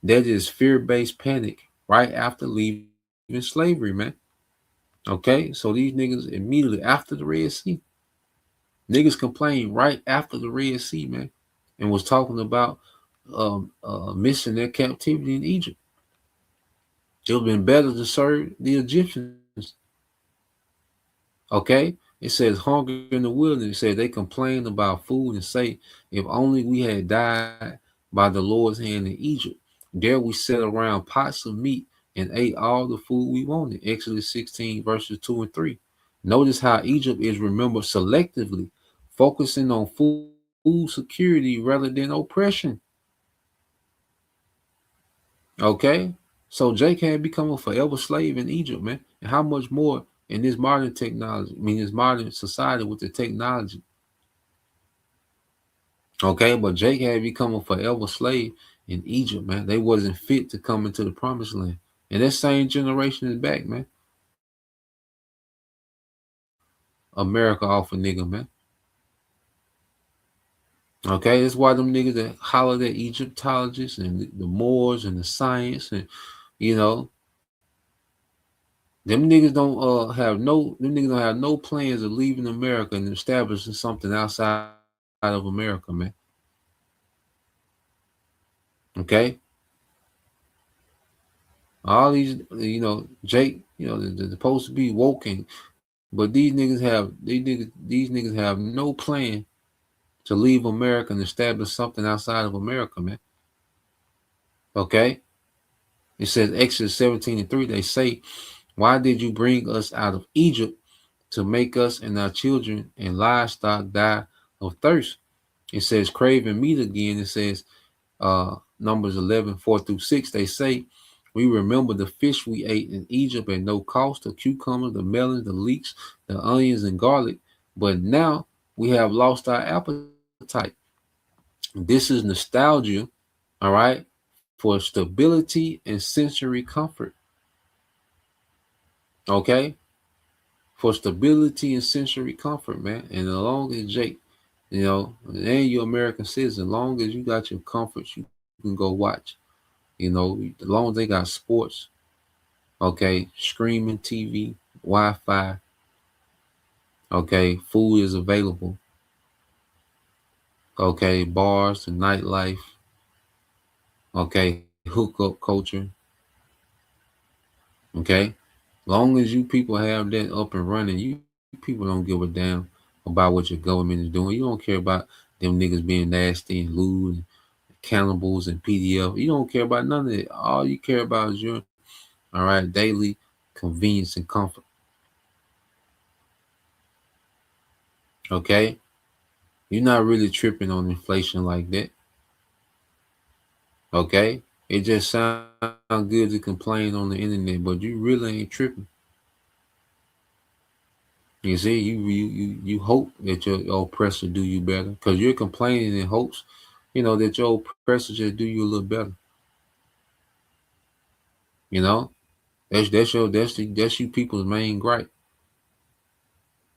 That is fear-based panic right after leaving slavery, man. Okay, so these niggas immediately after the Red Sea, niggas complained right after the Red Sea, man, and was talking about missing their captivity in Egypt. It would have been better to serve the Egyptians. Okay, it says hunger in the wilderness. It said they complained about food and say, if only we had died by the Lord's hand in Egypt. There we sat around pots of meat and ate all the food we wanted. Exodus 16 verses 2 and 3. Notice how Egypt is remembered selectively, focusing on food security rather than oppression. Okay, so Jake had become a forever slave in Egypt, man. And how much more in this modern technology, this modern society with the technology. Okay, but Jake had become a forever slave in Egypt, man. They wasn't fit to come into the promised land. And that same generation is back, man. America off a nigga, man. Okay, that's why them niggas that hollered at Egyptologists and the Moors and the science and you know, them niggas don't have no plans of leaving America and establishing something outside of America, man. Okay? All these, Jake, they're supposed to be woken, but these niggas have no plan to leave America and establish something outside of America, man. Okay? It says Exodus 17:3, they say, why did you bring us out of Egypt to make us and our children and livestock die of thirst? It says craving meat again. It says Numbers 11:4-6. They say, we remember the fish we ate in Egypt at no cost, the cucumbers, the melons, the leeks, the onions, and garlic. But now we have lost our appetite. This is nostalgia, all right, for stability and sensory comfort. Okay? For stability and sensory comfort, man. And as long as Jake, and you're American citizen, as long as you got your comforts, you can go watch. As long as they got sports, okay, streaming TV, Wi-Fi, okay, food is available, okay, bars and nightlife, okay, hookup culture, okay. Long as you people have that up and running, you people don't give a damn about what your government is doing. You don't care about them niggas being nasty and lewd and cannibals and PDF. You don't care about none of it. All you care about is your, all right, daily convenience and comfort. Okay? You're not really tripping on inflation like that. Okay? It just sounds good to complain on the internet, but you really ain't tripping. You see, you hope that your oppressor do you better because you're complaining in hopes, that your oppressor just do you a little better. That's you people's main gripe.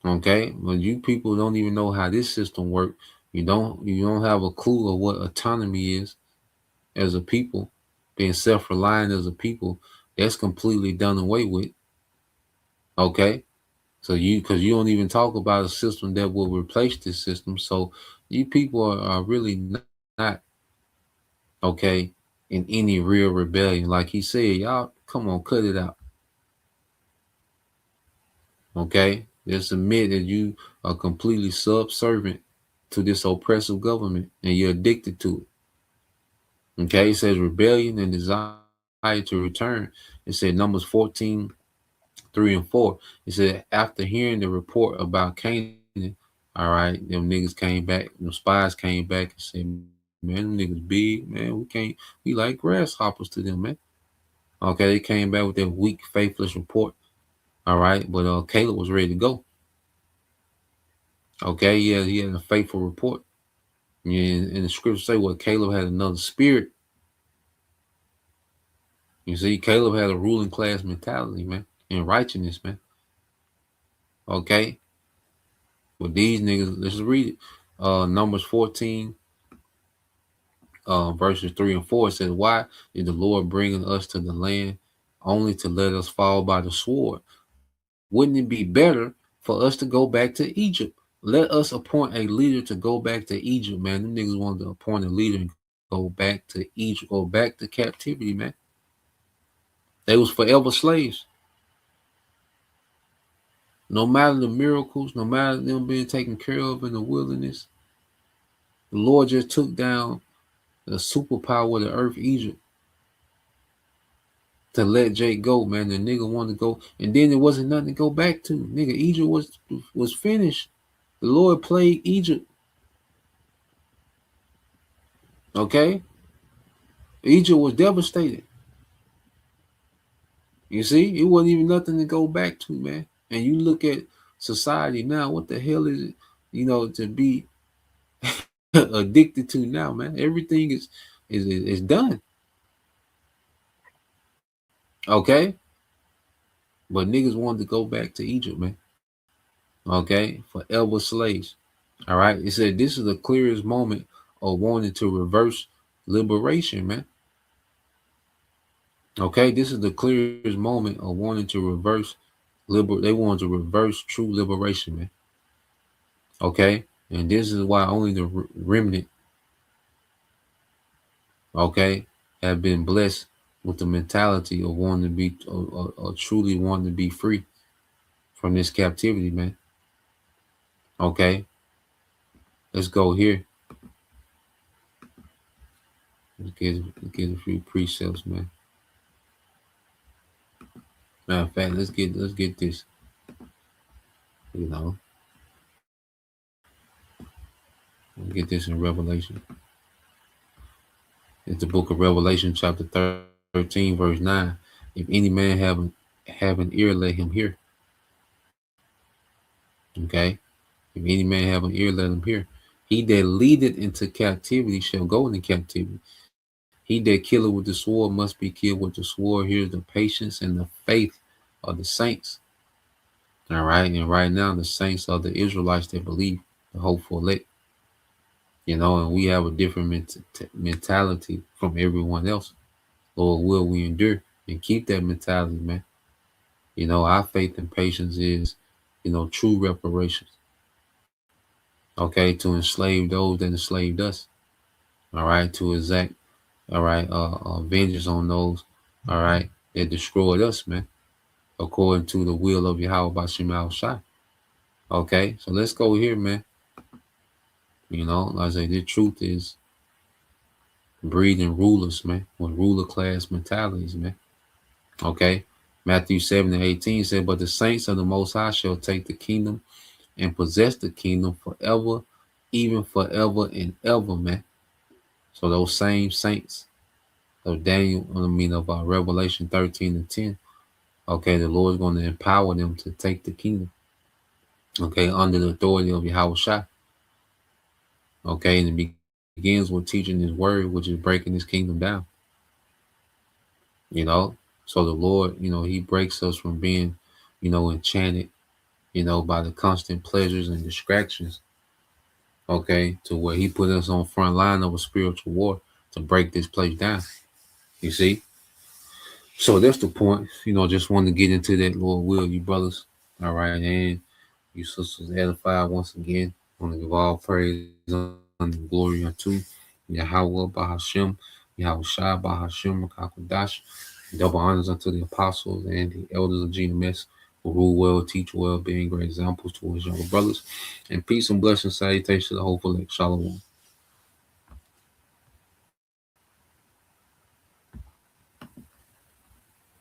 Okay, but you people don't even know how this system works. You don't have a clue of what autonomy is as a people, being self-reliant as a people. That's completely done away with. Okay, so because you don't even talk about a system that will replace this system. So you people are really not okay in any real rebellion. Like he said, y'all come on, cut it out. Okay, just admit that you are completely subservient to this oppressive government and you're addicted to it. Okay, it says rebellion and desire to return. It said Numbers 14:3-4. It said after hearing the report about Canaan, all right, them niggas came back, them spies came back and said, man, them niggas big, man. We like grasshoppers to them, man. Okay, they came back with that weak, faithless report. All right, but Caleb was ready to go. Okay, he had a faithful report. Yeah, and the scriptures say what Caleb had another spirit. You see, Caleb had a ruling class mentality, man, and righteousness, man. Okay, but these niggas, let's read it. Numbers 14, verses 3-4 says, "Why is the Lord bringing us to the land only to let us fall by the sword? Wouldn't it be better for us to go back to Egypt? Let us appoint a leader to go back to Egypt, man." Them niggas wanted to appoint a leader and go back to Egypt, go back to captivity, man. They was forever slaves. No matter the miracles, no matter them being taken care of in the wilderness, the Lord just took down the superpower of the earth, Egypt, to let Jake go, man. The nigga wanted to go, and then there wasn't nothing to go back to. Nigga, Egypt was finished. The Lord plagued Egypt. Okay? Egypt was devastated. You see, it wasn't even nothing to go back to, man. And you look at society now, what the hell is it, to be addicted to now, man. Everything is done. Okay? But niggas wanted to go back to Egypt, man. Okay? Forever slaves. All right? It said this is the clearest moment of wanting to reverse liberation, man. Okay? This is the clearest moment of wanting to reverse they wanted to reverse true liberation, man. Okay? And this is why only the remnant, okay, have been blessed with the mentality of wanting to be, or truly wanting to be free from this captivity, man. Okay, let's go here. Let's get a few precepts, man. Matter of fact, let's get this. You know, let's get this in Revelation. It's the book of Revelation, chapter 13, verse 9. If any man have an ear, let him hear. Okay. If any man have an ear, let him hear. He that leadeth into captivity shall go into captivity. He that killeth with the sword must be killed with the sword. Here's the patience and the faith of the saints. All right. And right now, the saints are the Israelites that believe, the hopeful elect. You know, and we have a different mentality from everyone else. Lord, will we endure and keep that mentality, man? You know, our faith and patience is, you know, true reparations. Okay, to enslave those that enslaved us. All right, to exact, all right, vengeance on those, all right, that destroyed us, man, according to the will of Yahweh Bashim Al-Shai. Okay, so let's go here, man. You know, like I say, the truth is breeding rulers, man, with ruler class mentalities, man. Okay, Matthew 7:18 said, but the saints of the Most High shall take the kingdom and possess the kingdom forever, even forever and ever, man. So those same saints of Daniel, of Revelation 13:10, okay, the Lord is going to empower them to take the kingdom, okay, under the authority of Yahweh Shai. Okay, and it begins with teaching his word, which is breaking his kingdom down. You know, so the Lord, you know, he breaks us from being, you know, enchanted, you know, by the constant pleasures and distractions, okay, to where he put us on front line of a spiritual war to break this place down. You see? So that's the point. You know, just wanted to get into that, Lord will, you brothers. All right, and you sisters edified once again. Want to give all praise and glory unto Yahweh Bahashem, Yahweh Shai Bahashem, Makakodash. Double honors unto the apostles and the elders of GMS who rule well, teach well, being great examples towards younger brothers. And peace and blessings, salutations to the hopeful elect. Shalom.